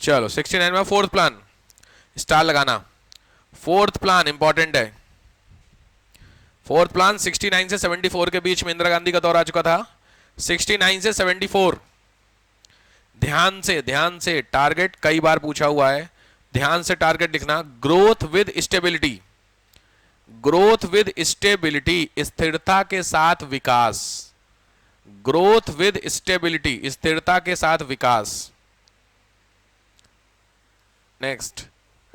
चलो 69 में fourth plan, star लगाना। फोर्थ प्लान इंपॉर्टेंट है। फोर्थ प्लान 69 से 74 के बीच में इंदिरा गांधी का दौर आ चुका था। 69 से 74, ध्यान से टारगेट कई बार पूछा हुआ है, ध्यान से टारगेट लिखना। Growth with stability, growth with stability, स्थिरता के साथ विकास। ग्रोथ विद स्टेबिलिटी, स्थिरता के साथ विकास। नेक्स्ट,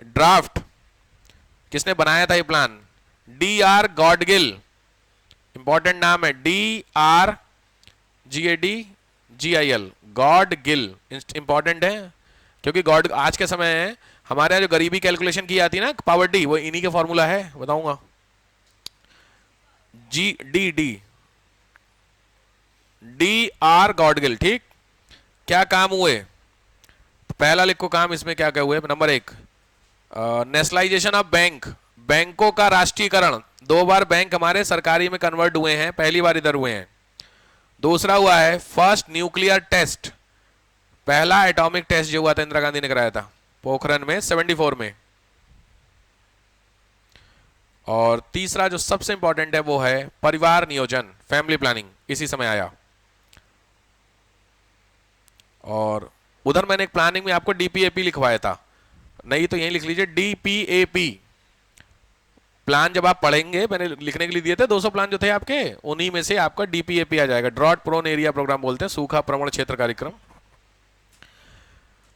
ड्राफ्ट किसने बनाया था ये plan? D R Gadgil, important नाम है, D R GADGIL, Gadgil, important है क्योंकि गॉड आज के समय है हमारे यहाँ जो गरीबी कैलकुलेशन की जाती है ना, पावर्टी, वो इन्हीं के फॉर्मूला है, बताऊंगा। डी आर गॉडगिल, ठीक। क्या काम हुए? तो पहला लिखो काम इसमें क्या क्या हुए। नंबर 1, नेशनलाइजेशन ऑफ बैंक, बैंकों का राष्ट्रीयकरण। 2 बार बैंक हमारे सरकारी में कन्वर्ट हुए हैं, पहली बार इधर हुए हैं। दूसरा हुआ है फर्स्ट न्यूक्लियर टेस्ट, पहला एटॉमिक टेस्ट जो हुआ था इंदिरा गांधी ने कराया था पोखरण में 74 में। और तीसरा जो सबसे इंपॉर्टेंट है वो है परिवार नियोजन, फैमिली प्लानिंग, इसी समय आया। और उधर मैंने एक प्लानिंग में आपको DPAP लिखवाया था, नहीं तो यहीं लिख लीजिए DPAP। प्लान जब आप पढ़ेंगे, मैंने लिखने के लिए दिए थे 200 प्लान जो थे आपके, उन्हीं में से आपका DPAP आ जाएगा, ड्रॉट प्रोन एरिया प्रोग्राम बोलते हैं, सूखा प्रवण क्षेत्र कार्यक्रम।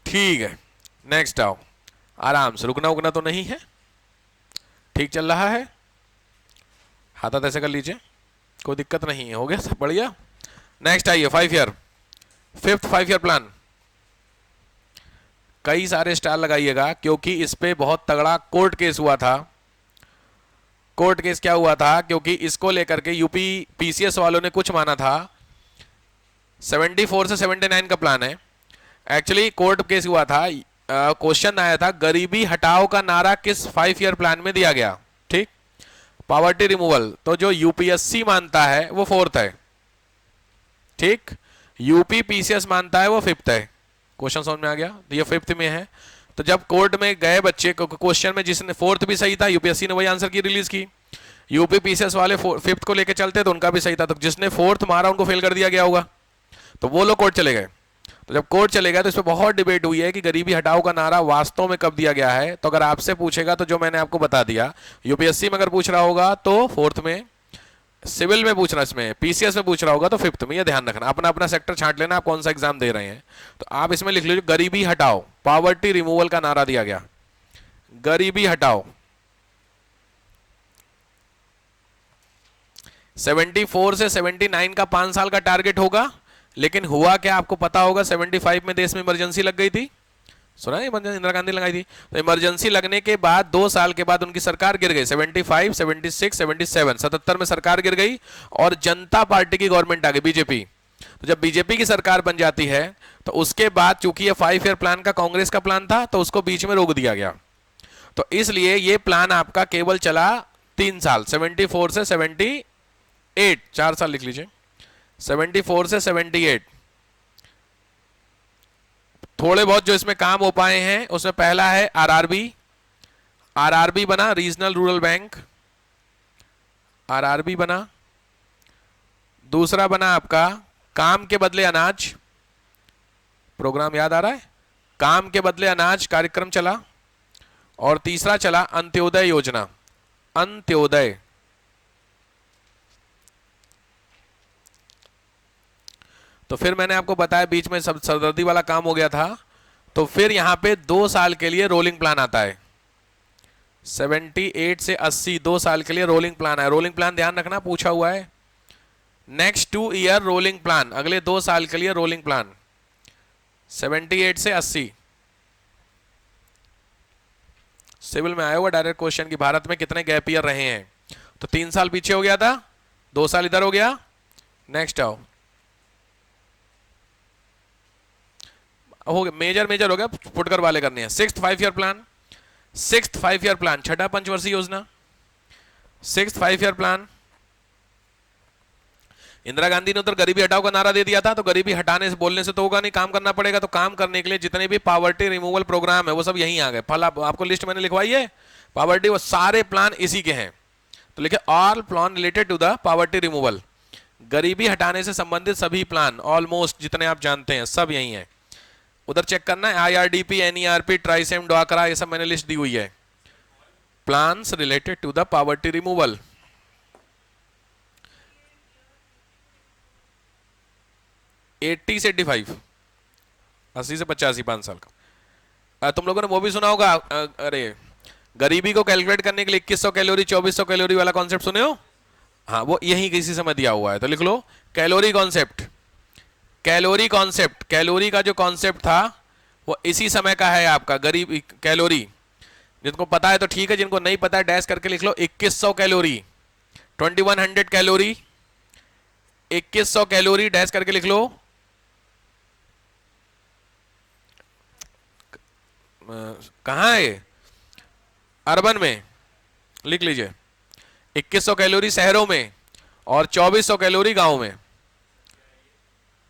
ठीक है, नेक्स्ट आओ। आराम से, रुकना उकना तो नहीं है, ठीक चल रहा है, हाथ ऐसे कर लीजिए, कोई दिक्कत नहीं है, हो गया सब बढ़िया। नेक्स्ट आइए 5 ईयर, फिफ्थ 5 ईयर प्लान। कई सारे स्टार लगाइएगा क्योंकि इस पे बहुत तगड़ा कोर्ट केस हुआ था। कोर्ट केस क्या हुआ था? क्योंकि इसको लेकर के यूपी PCS वालों ने कुछ माना था। 74 से 79 का प्लान है एक्चुअली। कोर्ट केस हुआ था, क्वेश्चन आया था गरीबी हटाओ का नारा किस 5 ईयर प्लान में दिया गया, ठीक। पॉवर्टी रिमूवल, तो जो UPSC मानता है वो 4th है, ठीक। यूपी PCS मानता है वो 5th है। क्वेश्चन समझ में आ गया? तो ये 5th में है। तो जब कोर्ट में गए बच्चे, क्वेश्चन में जिसने 4th भी सही था, UPSC ने वही आंसर की रिलीज की। यूपी PCS वाले 5th को लेके चलते तो उनका भी सही था, तो जिसने 4th मारा उनको फेल कर दिया गया होगा, तो वो लोग कोर्ट चले गए। तो जब कोर्ट चले गए तो इस पर बहुत डिबेट हुई है कि गरीबी हटाओ का नारा वास्तव में कब दिया गया है। तो अगर आपसे पूछेगा तो जो मैंने आपको बता दिया, UPSC में अगर पूछ रहा होगा तो 4th में, सिविल में पूछ रहा, इसमें PCS में पूछ रहा होगा तो 5th में। ये ध्यान रखना, अपना अपना सेक्टर छांट लेना आप कौन सा एग्जाम दे रहे हैं। तो आप इसमें लिख लीजिए गरीबी हटाओ, पॉवर्टी रिमूवल का नारा दिया गया, गरीबी हटाओ। 74 से 79 का 5 साल का टारगेट होगा, लेकिन हुआ क्या आपको पता होगा? 75 में देश में इमरजेंसी लग गई थी, सुना है, इंदिरा गांधी लगाई थी। तो इमरजेंसी लगने के बाद 2 साल के बाद उनकी सरकार गिर गई, 75, 76, 77, 77 में सरकार गिर गई और जनता पार्टी की गवर्नमेंट आ गई, BJP। तो जब BJP की सरकार बन जाती है तो उसके बाद चूंकि ये 5 ईयर प्लान का कांग्रेस का प्लान था तो उसको बीच में रोक दिया गया। तो इसलिए ये प्लान आपका केवल चला 3 साल, 74 से 78, 4 साल लिख लीजिए, 74 से 78। थोड़े बहुत जो इसमें काम हो पाए हैं उसमें पहला है RRB बना, रीजनल रूरल बैंक, RRB बना। दूसरा बना आपका काम के बदले अनाज, प्रोग्राम याद आ रहा है, काम के बदले अनाज कार्यक्रम चला। और तीसरा चला अंत्योदय योजना, अंत्योदय। तो फिर मैंने आपको बताया बीच में सब सरदर्दी वाला काम हो गया था, तो फिर यहां पे 2 साल के लिए रोलिंग प्लान आता है। 78 से 80 2 साल के लिए रोलिंग प्लान है। रोलिंग प्लान ध्यान रखना, पूछा हुआ है। नेक्स्ट 2 ईयर रोलिंग प्लान, अगले 2 साल के लिए रोलिंग प्लान, 78 से 80। सिविल में आया हुआ डायरेक्ट क्वेश्चन कि भारत में कितने गैप ईयर रहे हैं, तो 3 साल पीछे हो गया था, 2 साल इधर हो गया। नेक्स्ट आओ, हो गया मेजर हो गया, फुटकर वाले करने हैं। 6th 5 year plan, 6th 5 year plan, छठा पंचवर्षीय योजना, 6th 5 year plan. Indira Gandhi ने उधर गरीबी हटाओ का नारा दे दिया था, तो गरीबी हटाने से बोलने से तो होगा नहीं, काम करना पड़ेगा। तो काम करने के लिए जितने भी पॉवर्टी रिमूवल प्रोग्राम है वो सब यहीं आ गए। फल आपको लिस्ट मैंने लिखवाई है पॉवर्टी, वो सारे प्लान इसी के हैं। तो लिखे all plan related to the poverty removal, गरीबी हटाने से संबंधित सभी प्लान ऑलमोस्ट जितने आप जानते हैं सब यही है। उधर चेक करना है, IRDP, NERP, ट्राइसेम, ड्वाकरा, ये सब मैंने लिस्ट दी हुई है, plans related to the poverty removal. Eighty से 85, 80 से 85, 5 साल का। तुम लोगों ने वो भी सुना होगा, अरे गरीबी को कैलकुलेट करने के लिए 2100 कैलोरी 2400 कैलोरी वाला कॉन्सेप्ट सुने हो? हाँ, वो यही किसी समय दिया हुआ है, तो लिख low calorie concept. Calorie concept, calorie का जो कॉन्सेप्ट था वो इसी समय का है आपका, गरीब कैलोरी। जिनको पता है तो ठीक है, जिनको नहीं पता है डैश करके लिख लो 2100 कैलोरी, 2100 कैलोरी, 2100 कैलोरी डैश करके लिख लो। कहाँ है? अर्बन में लिख लीजिए, 2100 कैलोरी शहरों में और 2400 कैलोरी गांव में।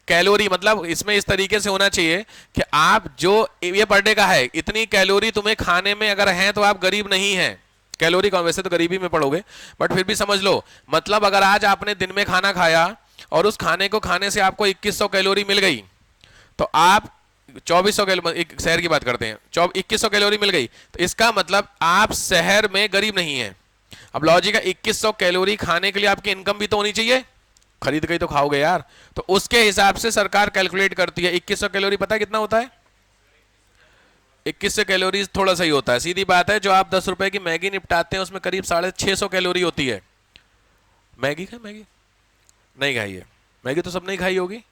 कैलोरी मतलब इसमें इस तरीके से होना चाहिए कि आप जो ये पर डे का है, इतनी कैलोरी तुम्हें खाने में अगर है तो आप गरीब नहीं हैं। कैलोरी कौन, वैसे तो गरीबी में पड़ोगे बट फिर भी समझ लो, मतलब अगर आज आपने दिन में खाना खाया और उस खाने को खाने से आपको 2100 कैलोरी मिल गई, तो आप 2400 कैलोरी, एक शहर की बात करते हैं, 2100 कैलोरी मिल गई, तो इसका मतलब आप शहर में गरीब नहीं है। अब लॉजिक है, 2100 कैलोरी खाने के लिए आपकी इनकम भी तो होनी चाहिए, खरीद के ही तो खाओगे यार। तो उसके हिसाब से सरकार कैलकुलेट करती है। 2100 कैलोरी पता है कितना होता है? 2100 कैलोरी थोड़ा सही होता है, सीधी बात है। जो आप 10 रुपए की मैगी निपटाते हैं उसमें करीब 650 कैलोरी होती है। मैगी खाई? मैगी नहीं खाई है, मैगी तो सब नहीं खाई होगी।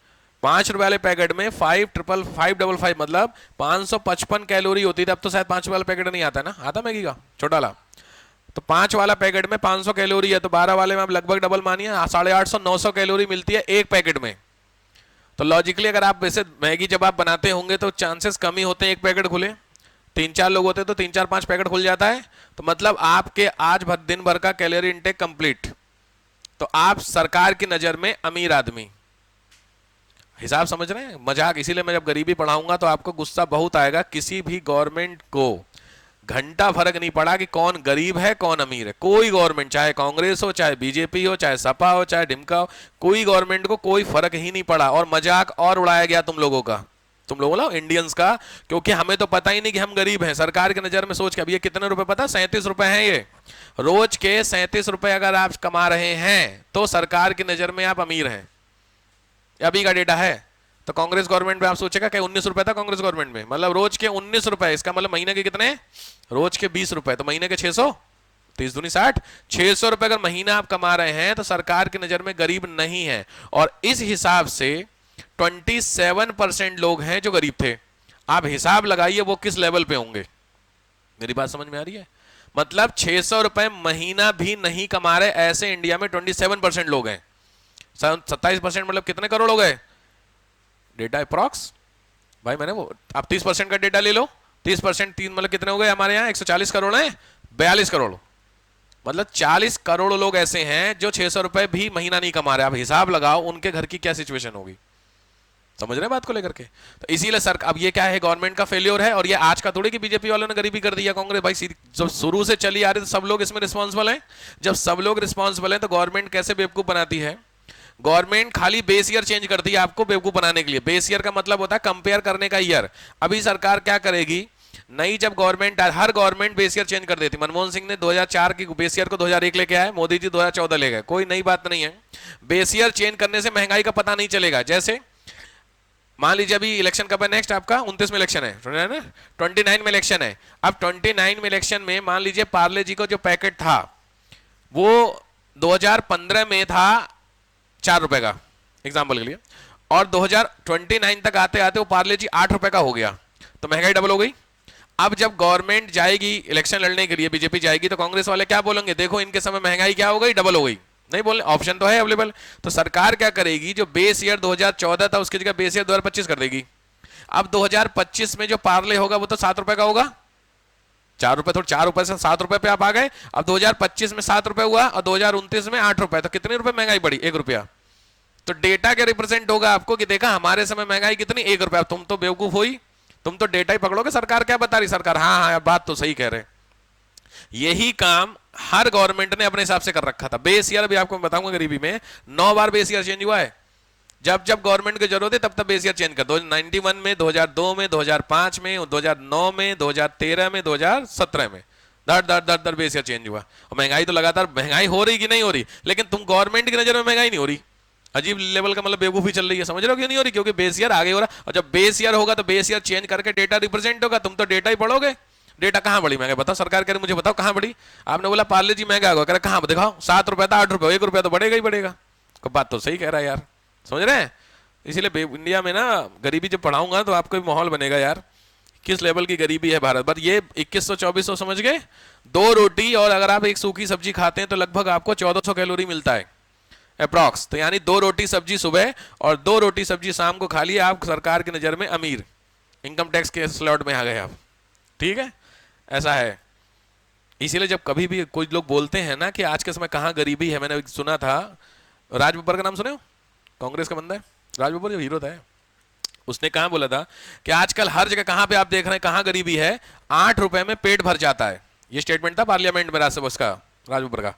5 रुपए वाले पैकेट में 555 मतलब 555 कैलोरी होती थी। अब तो शायद 5 रुपए वाला पैकेट नहीं आता है ना, आता मैगी का छोटा वाला, तो 5 वाला पैकेट में 500 कैलोरी है, तो 12 वाले में आप लगभग डबल मानिए, 850 900 कैलोरी मिलती है एक पैकेट में। तो लॉजिकली अगर आप वैसे मैगी जब आप बनाते होंगे तो चांसेस कम ही होते हैं एक पैकेट खुले, 3-4 लोग होते तो 3-4-5 पैकेट खुल जाता है। तो मतलब आपके आज भर दिन भर का कैलोरी इंटेक कंप्लीट। तो आप सरकार की नजर में अमीर आदमी, हिसाब समझ रहे हैं? मजाक, इसीलिए मैं जब गरीबी पढ़ाऊंगा तो आपको गुस्सा बहुत आएगा। किसी भी गवर्नमेंट को घंटा फर्क नहीं पड़ा कि कौन गरीब है कौन अमीर है। कोई गवर्नमेंट, चाहे कांग्रेस हो, चाहे बीजेपी हो, चाहे सपा हो, चाहे डिमका हो, कोई गवर्नमेंट को कोई फर्क ही नहीं पड़ा। और मजाक और उड़ाया गया तुम लोगों का, तुम लोगों ना इंडियंस का, क्योंकि हमें तो पता ही नहीं कि हम गरीब हैं। सरकार की नजर में सोच के, अब ये कितने रुपए पता? 37 रुपए हैं ये रोज के। 37 रुपए अगर आप कमा रहे हैं तो सरकार की नजर में आप अमीर हैं। अभी का डेटा है। तो कांग्रेस गवर्नमेंट में आप सोचेगा कि 19 रुपए था कांग्रेस गवर्नमेंट में, मतलब रोज के 19 रुपए, इसका मतलब महीने के कितने? रोज के 20 रुपए, तो महीने के 600, 30 दूनी 60, 600 रुपए अगर महीना आप कमा रहे हैं तो सरकार की नजर में गरीब नहीं है। और इस हिसाब से 27% लोग हैं जो गरीब थे। आप हिसाब लगाइए वो किस लेवल पे होंगे। मेरी बात समझ में आ रही है? मतलब 600 रुपए महीना भी नहीं कमा रहे ऐसे इंडिया में 27% लोग हैं। 27% मतलब कितने करोड़ हो गए? डेटा अप्रॉक्स भाई, मैंने वो, आप 30% का डेटा ले लो, 30% 3 मतलब कितने हो गए हमारे यहाँ? 140 करोड़ है, 42 करोड़, मतलब 40 करोड़ लोग ऐसे हैं जो 600 रुपए भी महीना नहीं कमा रहे। आप हिसाब लगाओ उनके घर की क्या सिचुएशन होगी। समझ रहे हैं बात को लेकर के? तो इसीलिए सर, अब ये क्या है, गवर्नमेंट का फेलियर है। और ये आज का थोड़ी कि बीजेपी वालों ने गरीबी कर दिया, कांग्रेस भाई जब शुरू से चली आ रही तो सब लोग इसमें रिस्पॉन्सिबल हैं। जब सब लोग रिस्पॉन्सिबल हैं तो गवर्नमेंट कैसे बेवकूफ बनाती है? गवर्नमेंट खाली बेस ईयर चेंज करती है आपको बेवकूफ बनाने के लिए। बेस ईयर का मतलब होता है कंपेयर करने का ईयर। अभी सरकार क्या करेगी, नई जब गवर्नमेंट, हर गवर्नमेंट बेस ईयर चेंज कर देती। मनमोहन सिंह ने 2004 की बेस ईयर को 2001 लेके आए, मोदी जी 2014 ले गए, कोई नई बात नहीं है। बेस ईयर चेंज करने से महंगाई का पता नहीं चलेगा। जैसे मान लीजिए अभी इलेक्शन कब है नेक्स्ट आपका? 29 में इलेक्शन है, 29 में इलेक्शन है। अब 29 में इलेक्शन में मान लीजिए पार्ले जी को जो पैकेट था वो 2015 में था 4 रुपए का, एग्जाम्पल के लिए, और 2029 तक आते आते वो पार्ले जी 8 रुपए का हो गया, तो महंगाई डबल हो गई। अब जब गवर्नमेंट जाएगी इलेक्शन लड़ने के लिए, बीजेपी जाएगी, तो कांग्रेस वाले क्या बोलेंगे? देखो इनके समय महंगाई क्या हो गई, डबल हो गई। नहीं बोलने, ऑप्शन तो है अवेलेबल। तो सरकार क्या करेगी, जो बेस ईयर 2014 था उसकी जगह बेस ईयर 2025 कर देगी। अब 2025 में जो पार्ले होगा वो तो 7 रुपए का होगा। 4 रुपए, थोड़ा 4 रुपए से 7 रुपए पे आप आ गए। अब 2025 में 7 रुपए हुआ और 2029 में 8 रुपए, तो कितने रुपए महंगाई बढ़ी? 1 रुपया। तो डेटा क्या रिप्रेजेंट होगा आपको कि देखा हमारे समय महंगाई कितनी, 1 रुपया। तुम तो बेवकूफ हुई, तुम तो डेटा ही पकड़ोगे। सरकार क्या बता रही, सरकार हाँ हाँ बात तो सही कह रहे। यही काम हर गवर्नमेंट ने अपने हिसाब से कर रखा था। बेस ईयर भी आपको मैं बताऊंगा, गरीबी में 9 बार बेस ईयर चेंज हुआ है। जब जब गवर्नमेंट की जरूरत है तब तब बेस ईयर चेंज कर दो। 91 में, 2002 में, 2005 में, 2009 में, 2013 में, 2017 में दर दर दर दर बेस ईयर चेंज हुआ। और महंगाई तो लगातार, महंगाई हो रही कि नहीं हो रही, लेकिन तुम गवर्नमेंट की नजर में महंगाई नहीं हो रही। अजीब लेवल का मतलब बेवकूफी चल रही है, समझ रहे हो क्यों नहीं हो रही? क्योंकि बेस ईयर आगे हो रहा। और जब बेस ईयर होगा तो बेस ईयर चेंज करके डेटा रिप्रेजेंट होगा। तुम तो डेटा ही पढ़ोगे। डेटा कहां बढ़ी महंगाई बताओ, सरकार कह रही मुझे बताओ कहां बढ़ी। आपने बोला पार्ले जी महंगा होगा, कह रहे कहां दिखाओ, 7 रुपया था 8 रुपया, 1 रुपया तो बढ़ेगा ही बढ़ेगा। बात तो सही कह रहा है यार, समझ रहे हैं? इसीलिए इंडिया में ना गरीबी जब पढ़ाऊंगा तो आपको भी माहौल बनेगा यार, किस लेवल की गरीबी है भारत। बट ये 2100-2400 समझ गए, 2 रोटी और अगर आप एक सूखी सब्जी खाते हैं तो लगभग आपको 1400 कैलोरी मिलता है अप्रॉक्स। तो यानी 2 रोटी सब्जी सुबह और 2 रोटी सब्जी शाम को खा लिए, आप सरकार की नजर में अमीर, इनकम टैक्स के स्लॉट में आ गए आप। ठीक है, ऐसा है। इसीलिए जब कभी भी कोई लोग बोलते हैं ना कि आज के समय कहाँ गरीबी है, मैंने सुना था राज बब्बर का नाम सुने हो, कांग्रेस का बंदा है राज बब्बर, जो हीरो था, उसने कहा बोला था कि आजकल हर जगह कहां पे आप देख रहे हैं कहां गरीबी है, 8 रुपए में पेट भर जाता है। ये स्टेटमेंट था पार्लियामेंट में राज्यसभा का राज बब्बर का।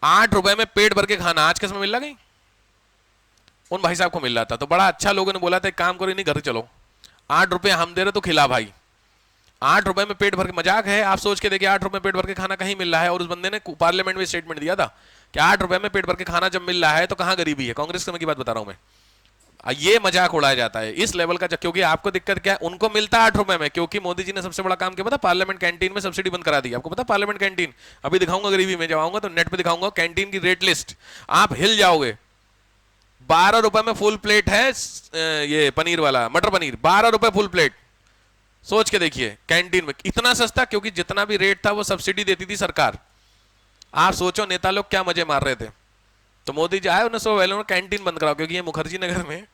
8 रुपए में पेट भर के खाना आज के समय मिल रहा कहीं? उन भाई साहब को मिल रहा था। तो बड़ा अच्छा लोगों ने बोला था, एक काम करो नहीं घर चलो, 8 रुपए हम दे रहे तो खिला भाई। 8 रुपए में पेट भर के, मजाक है? आप सोच के देखिए 8 रुपए में पेट भर के खाना कहीं मिल रहा है। और उस बंदे ने पार्लियामेंट में स्टेटमेंट दिया था कि 8 रुपए में पेट भर के खाना जब मिल रहा है तो कहां गरीबी है। कांग्रेस समय की बात बता रहा हूं मैं। ये मजाक उड़ाया जाता है इस लेवल का। क्योंकि आपको दिक्कत क्या है, उनको मिलता है 8 रुपए में, क्योंकि मोदी जी ने सबसे बड़ा काम किया पता, पार्लियामेंट कैंटीन में सब्सिडी बंद करा दी। आपको पता पार्लियामेंट कैंटीन, अभी दिखाऊंगा गरीबी में, जब आऊंगा तो नेट पे दिखाऊंगा कैंटीन की रेट लिस्ट, आप हिल जाओगे। 12 रुपए में फुल प्लेट है ये पनीर वाला, मटर पनीर 12 रुपए फुल प्लेट। सोच के देखिए कैंटीन में इतना सस्ता, क्योंकि जितना भी रेट था वो सब्सिडी देती थी सरकार। आप सोचो नेता लोग क्या मजे मार रहे थे। तो मोदी जी आए, उन्हें सो पहले कैंटीन बंद कराओ, क्योंकि ये मुखर्जी नगर में,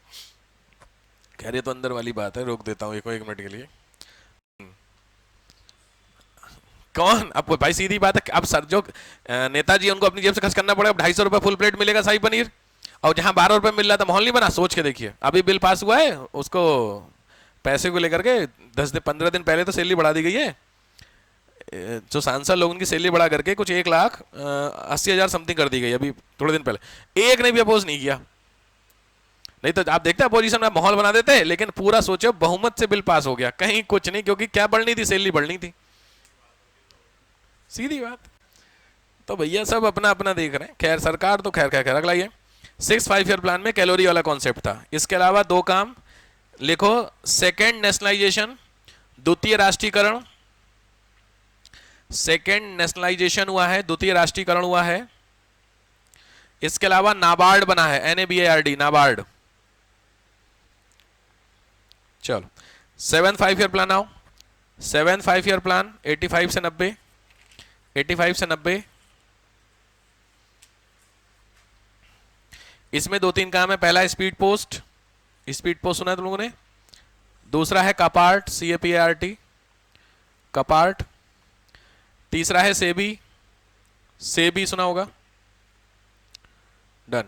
कह रहे तो अंदर वाली बात है, रोक देता हूं एक मिनट के लिए। कौन अब भाई, सीधी बात है, अब सर जो नेताजी उनको अपनी जेब से खर्च करना पड़ेगा। 250 रुपए फुल प्लेट मिलेगा शाही पनीर, और जहां 12 रुपए मिल रहा था माहौल नहीं बना। सोच के देखिए, अभी बिल पास हुआ है, उसको पैसे को लेकर के 15 दिन पहले तो सैलरी बढ़ा दी गई है। जो सांसद लोगों की सैलरी बढ़ा करके कुछ 1,80,000 समथिंग कर दी गई अभी थोड़े दिन पहले। एक ने भी अपोज नहीं किया। नहीं तो आप देखते अपोजिशन में माहौल बना देते, लेकिन पूरा सोचो बहुमत से बिल पास हो गया। कहीं कुछ नहीं, क्योंकि क्या बढ़नी थी, सैलरी बढ़नी थी, सीधी बात। तो भैया सब अपना अपना देख रहे हैं। खैर सरकार तो खैर खैर खैर अगला ये 6 5 ईयर प्लान में कैलोरी वाला कॉन्सेप्ट था। इसके अलावा 2 काम लिखो, सेकेंड नेशनलाइजेशन, द्वितीय राष्ट्रीयकरण। सेकेंड नेशनलाइजेशन हुआ है, द्वितीय राष्ट्रीयकरण हुआ है। इसके अलावा नाबार्ड बना है, NABARD, नाबार्ड। चलो 7 5 ईयर प्लान आओ। 7 5 ईयर प्लान 85 से 90, 85 से 90। इसमें 2-3 काम है। पहला स्पीड पोस्ट, स्पीड पोस्ट सुना है तुम लोगों ने। दूसरा है कपार्ट, CAPART, कपार्ट। तीसरा है सेबी, सेबी सुना होगा। डन।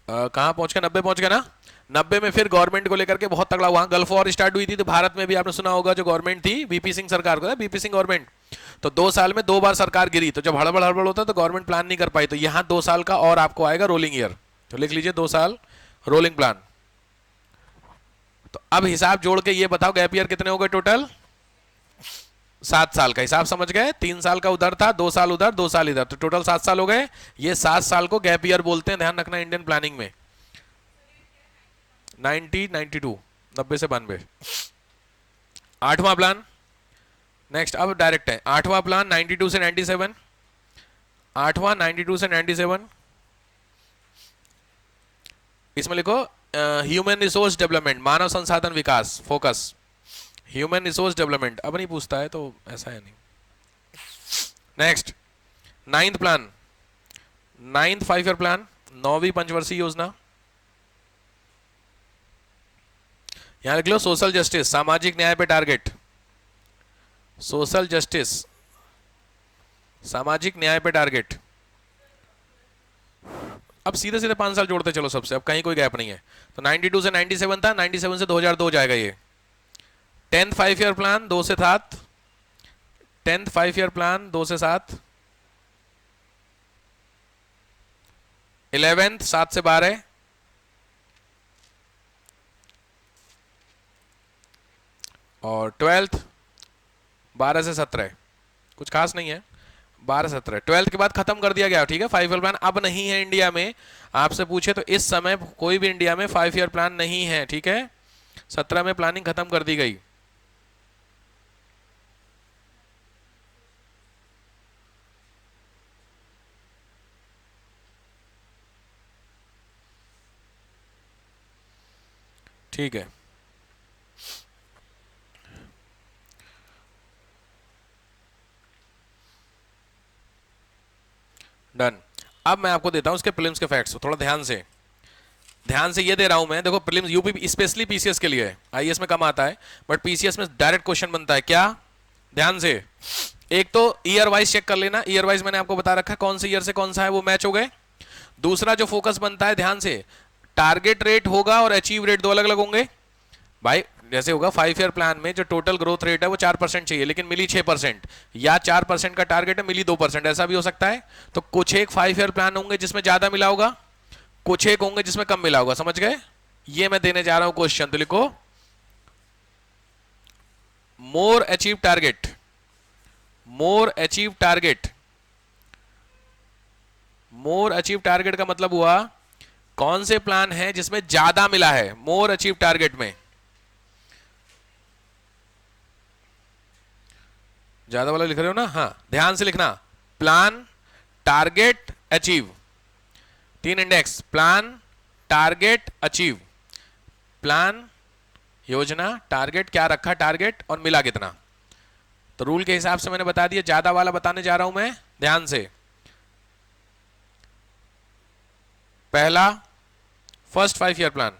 कहां पहुंच गया? 90 पहुंच गया ना। 90 में फिर गवर्नमेंट को लेकर के बहुत तगड़ा हुआ, गल्फ वॉर स्टार्ट हुई थी। तो भारत में भी आपने सुना होगा, जो गवर्नमेंट थी VP सिंह सरकार को, VP सिंह गवर्नमेंट, तो 2 साल में 2 बार सरकार गिरी। तो जब हड़बड़ हड़बड़ होता तो गवर्नमेंट प्लान नहीं कर पाई। तो यहां 2 साल का और आपको आएगा रोलिंग ईयर, तो लिख लीजिए 2 साल रोलिंग प्लान। तो अब हिसाब जोड़ के ये बताओ गैप ईयर कितने हो गए टोटल? 7 साल का हिसाब समझ गए। 3 साल का उधर था, 2 साल उधर, 2 साल इधर, तो टोटल 7 साल हो गए। ये 7 साल को गैप ईयर बोलते हैं, ध्यान रखना इंडियन प्लानिंग में। 92 90 से 92। 8वां प्लान नेक्स्ट, अब डायरेक्ट है। 8वां प्लान 92 से 97। 8वां 92 से 97। इसमें लिखो ह्यूमन रिसोर्स डेवलपमेंट, मानव संसाधन विकास, फोकस ह्यूमन रिसोर्स डेवलपमेंट। अब नहीं पूछता है तो ऐसा है नहीं। Next 9th plan, 9th 5 year plan, 9वीं पंचवर्षीय योजना। यहां लिख लो सोशल जस्टिस, सामाजिक न्याय पे टारगेट। सोशल जस्टिस, सामाजिक न्याय पे टारगेट। अब सीधे सीधे 5 साल जोड़ते चलो सबसे, अब कहीं कोई गैप नहीं है। तो 92 से 97 था, 97 से 2002 जाएगा ये। 10th 5 ईयर प्लान 2 से 7, 10th 5 ईयर प्लान 2 से 7, 11th 7 से 12, और 12th 12 से 17, कुछ खास नहीं है, 12 17। 12th के बाद खत्म कर दिया गया, ठीक है। 5 ईयर प्लान अब नहीं है इंडिया में, आपसे पूछे तो इस समय कोई भी इंडिया में 5 ईयर प्लान नहीं है, ठीक है। 17 में प्लानिंग खत्म कर दी गई। ठीक है, डन। अब मैं आपको देता हूं उसके प्रीलिम्स के फैक्ट्स, थोड़ा ध्यान से ये दे रहा हूं मैं। देखो प्रीलिम्स यूपी स्पेशली पीसीएस के लिए है, आईएएस में कम आता है, बट पीसीएस में डायरेक्ट क्वेश्चन बनता है। क्या? ध्यान से, एक तो ईयर वाइज चेक कर लेना, ईयर वाइज मैंने आपको बता रखा है कौन से ईयर से कौन सा है, वो मैच हो गए। दूसरा जो फोकस बनता है, ध्यान से, टारगेट रेट होगा और अचीव रेट दो अलग अलग होंगे भाई। जैसे होगा 5 ईयर प्लान में जो टोटल ग्रोथ रेट है वो 4% चाहिए, लेकिन मिली 6%, या 4% का टारगेट है मिली 2%, ऐसा भी हो सकता है। तो कुछ एक 5 ईयर प्लान होंगे जिसमें ज्यादा मिला होगा, कुछ एक होंगे जिसमें कम मिला होगा, समझ गए? ये मैं देने जा रहा हूं क्वेश्चन, तो लिखो मोर अचीव टारगेट, मोर अचीव टारगेट। मोर अचीव टारगेट का मतलब हुआ कौन से प्लान है जिसमें ज्यादा मिला है मोर अचीव टारगेट में। ज्यादा वाला लिख रहे हो ना? हाँ, ध्यान से लिखना, plan, target, achieve, 3 index, plan, target, achieve. Plan, योजना, टारगेट, क्या रखा टारगेट और मिला कितना। तो रूल के हिसाब से मैंने बता दिया, ज्यादा वाला बताने जा रहा हूं मैं, ध्यान से। पहला फर्स्ट 5 ईयर प्लान,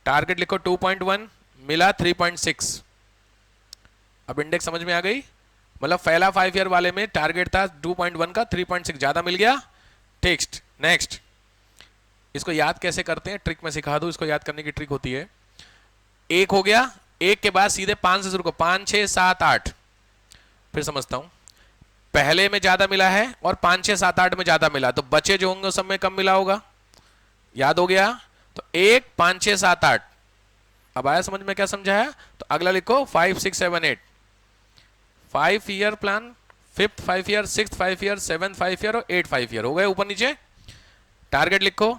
टारगेट लिखो 2.1, मिला 3.6। अब इंडेक्स समझ में आ गई? मतलब पहला 5 ईयर वाले में टारगेट था 2.1 का, 3.6 ज्यादा मिल गया। टेक्स्ट नेक्स्ट, इसको याद कैसे करते हैं, ट्रिक में सिखा दूं, इसको याद करने की ट्रिक होती है। एक हो गया, एक के बाद सीधे 5 से शुरू करो, 5 6 7 8। फिर समझता हूं, पहले में ज्यादा मिला है और 5 6 7 8 में ज्यादा मिला, तो बचे जो होंगे उस सब में कम मिला होगा। याद हो गया? तो 1 5 6 7 8। अब आया समझ में क्या समझाया? तो अगला लिखो 5 6 7 8। 5 year plan, 5th 5 year, 6th 5 year, 7th 5 year और 8th 5 ईयर हो गए ऊपर नीचे। टारगेट लिखो,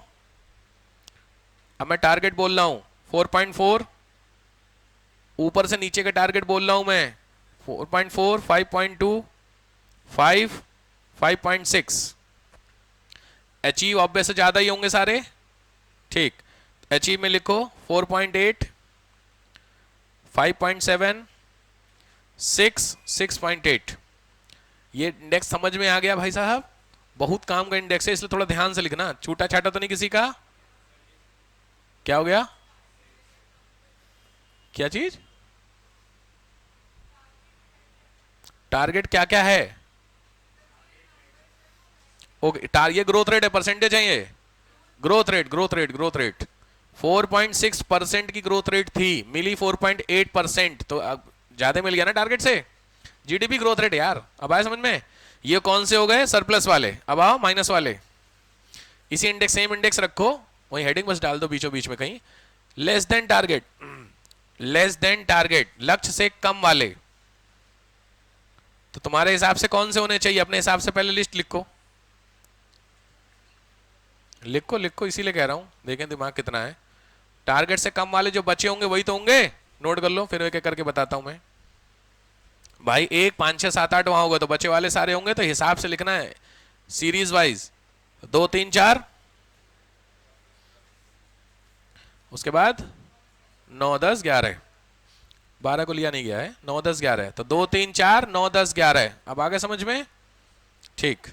अब मैं टारगेट बोल रहा हूं 4.4, ऊपर से नीचे का टारगेट बोल रहा हूं मैं 4.4, 5.2, 5, 5.6। अचीव ऑब्वियस से ज्यादा ही होंगे सारे, ठीक। अचीव में लिखो 4.8, 5.7, 6, 6.8। ये इंडेक्स समझ में आ गया भाई साहब? बहुत काम का इंडेक्स है, इसलिए थोड़ा ध्यान से लिखना, छूटा छाटा तो नहीं किसी का। क्या हो गया? क्या चीज? टारगेट क्या क्या है? ओके, ये ग्रोथ रेट है, परसेंटेज है ये? Growth rate, growth rate, growth rate. 4.6% की ग्रोथ रेट थी, मिली 4.8%, तो ज्यादा मिल गया ना टारगेट से। जीडीपी ग्रोथ रेट यार, अब आया समझ में? ये कौन से हो गए? सरप्लस वाले। अब आओ माइनस वाले, इसी इंडेक्स, सेम इंडेक्स रखो, वही हेडिंग बस डाल दो बीचों बीच में कहीं, less than target, less than target, लक्ष्य से कम वाले। तो तुम्हारे हिसाब से कौन से होने चाहिए? अपने हिसाब से पहले लिस्ट लिखो, लिखो लिखो, इसीलिए कह रहा हूं, देखें दिमाग कितना है। टारगेट से कम वाले जो बचे होंगे वही तो होंगे, नोट कर लो, फिर एक एक करके बताता हूं मैं भाई। 1 5 6 7 8 वहां होगा, तो बचे वाले सारे होंगे, तो हिसाब से लिखना है सीरीज वाइज। 2 3 4, उसके बाद 9 10 11, 12 को लिया नहीं गया है, 9 10 11, तो 2 3 4 9 10 11। अब आगे समझ में? ठीक,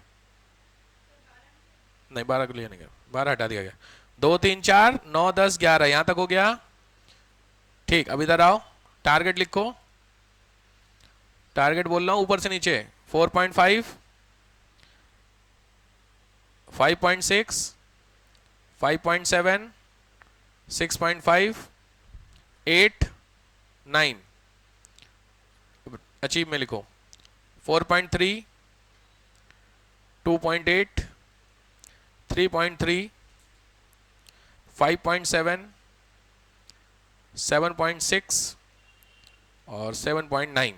नहीं 12 को लिया नहीं गया, 12 हटा दिया गया। 2 3 4 9 10 11, यहां तक हो गया, ठीक। अब इधर आओ, टारगेट लिखो, टारगेट बोल रहा हूं ऊपर से नीचे, 4.5, 5.6, 5.7, 6.5, 8, 9। अचीव में लिखो 4.3, 2.8, 3.3, 5.7, 7.6 और 7.9।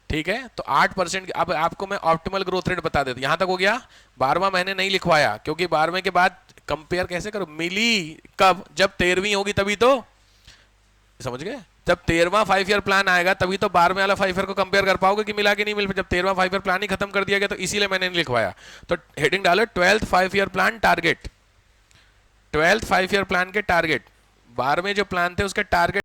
ठीक है, तो 8%। अब आपको मैं ऑप्टिमल ग्रोथ रेट बता देता हूं। यहां तक हो गया। 12वां मैंने नहीं लिखवाया क्योंकि 12वें के बाद कंपेयर कैसे करो, मिली कब, जब 13वीं होगी तभी तो, समझ गए। जब 13वां 5 ईयर प्लान आएगा तभी तो 12वें वाला 5 ईयर को कंपेयर कर पाओगे कि मिला कि नहीं मिल। जब 13वां 5 ईयर प्लान ही खत्म कर दिया गया तो इसीलिए मैंने नहीं लिखवाया। तो हेडिंग डालो 12th 5 year plan target. 12th 5 year plan के टारगेट, 12वें जो प्लान थे उसके टारगेट